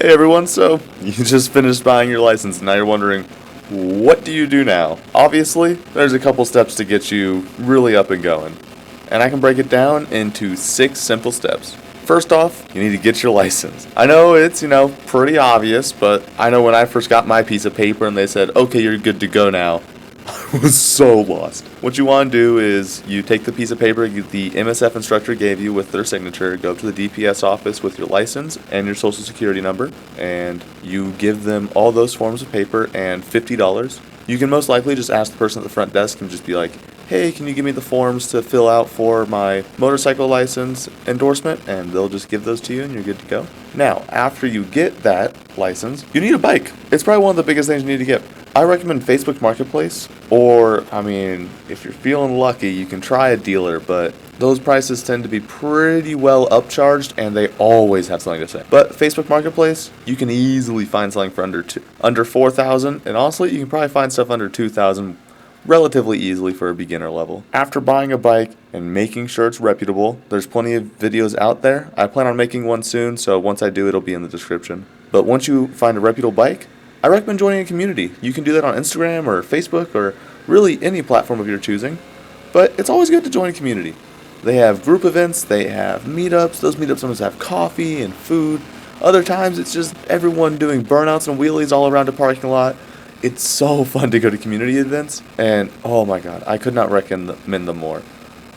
Hey everyone, so you just finished buying your license and now you're wondering, what do you do now? Obviously, there's a couple steps to get you really up and going. And I can break it down into 6 simple steps. First off, you need to get your license. I know it's, pretty obvious, but I know when I first got my piece of paper and they said, okay, you're good to go now, I was so lost. What you want to do is you take the piece of paper the MSF instructor gave you with their signature, go to the DPS office with your license and your social security number, and you give them all those forms of paper and $50. You can most likely just ask the person at the front desk and just be like, hey, can you give me the forms to fill out for my motorcycle license endorsement? And they'll just give those to you and you're good to go. Now, after you get that license, you need a bike. It's probably one of the biggest things you need to get. I recommend Facebook Marketplace, or, if you're feeling lucky, you can try a dealer, but those prices tend to be pretty well upcharged, and they always have something to say. But Facebook Marketplace, you can easily find something for under $4,000, and honestly, you can probably find stuff under $2,000 relatively easily for a beginner level. After buying a bike and making sure it's reputable, there's plenty of videos out there. I plan on making one soon, so once I do, it'll be in the description. But once you find a reputable bike, I recommend joining a community. You can do that on Instagram or Facebook or really any platform of your choosing, but it's always good to join a community. They have group events, they have meetups. Those meetups sometimes have coffee and food. Other times it's just everyone doing burnouts and wheelies all around a parking lot. It's so fun to go to community events, and oh my god, I could not recommend them more.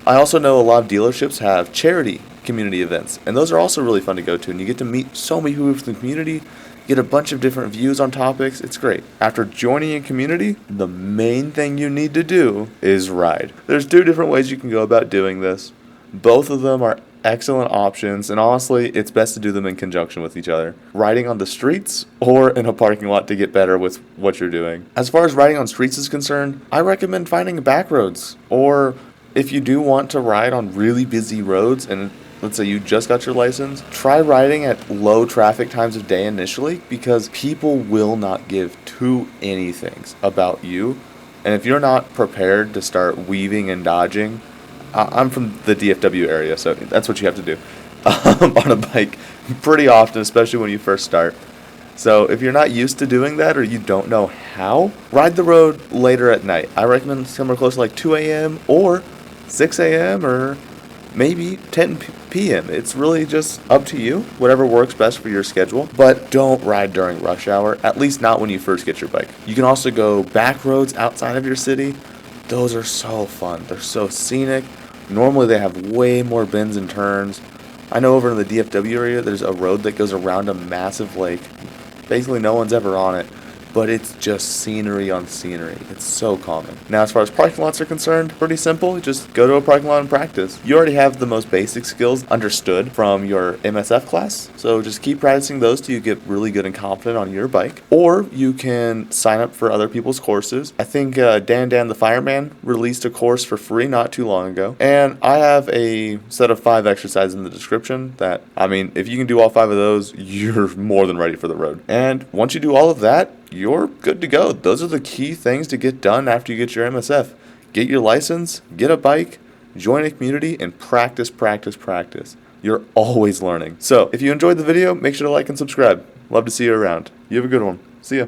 I also know a lot of dealerships have charity community events, and those are also really fun to go to, and you get to meet so many people from the community, get a bunch of different views on topics. It's great. After joining a community, the main thing you need to do is ride. There's 2 different ways you can go about doing this. Both of them are excellent options, and honestly, it's best to do them in conjunction with each other. Riding on the streets or in a parking lot to get better with what you're doing. As far as riding on streets is concerned, I recommend finding back roads, or if you do want to ride on really busy roads and let's say you just got your license, try riding at low traffic times of day initially, because people will not give 2 anythings about you. And if you're not prepared to start weaving and dodging, I'm from the DFW area, so that's what you have to do on a bike pretty often, especially when you first start. So if you're not used to doing that or you don't know how, ride the road later at night. I recommend somewhere close to like 2 a.m. or 6 a.m. or maybe 10 p.m. It's really just up to you, whatever works best for your schedule. But don't ride during rush hour, at least not when you first get your bike. You can also go back roads outside of your city. Those are so fun. They're so scenic. Normally they have way more bends and turns. I know over in the DFW area there's a road that goes around a massive lake. Basically no one's ever on it, but it's just scenery on scenery. It's so calming. Now, as far as parking lots are concerned, pretty simple. Just go to a parking lot and practice. You already have the most basic skills understood from your MSF class, so just keep practicing those till you get really good and confident on your bike. Or you can sign up for other people's courses. I think Dan the Fireman released a course for free not too long ago, and I have a set of 5 exercises in the description that, if you can do all 5 of those, you're more than ready for the road. And once you do all of that, you're good to go. Those are the key things to get done after you get your MSF. Get your license, get a bike, join a community, and practice, practice, practice. You're always learning. So, if you enjoyed the video, make sure to like and subscribe. Love to see you around. You have a good one. See ya.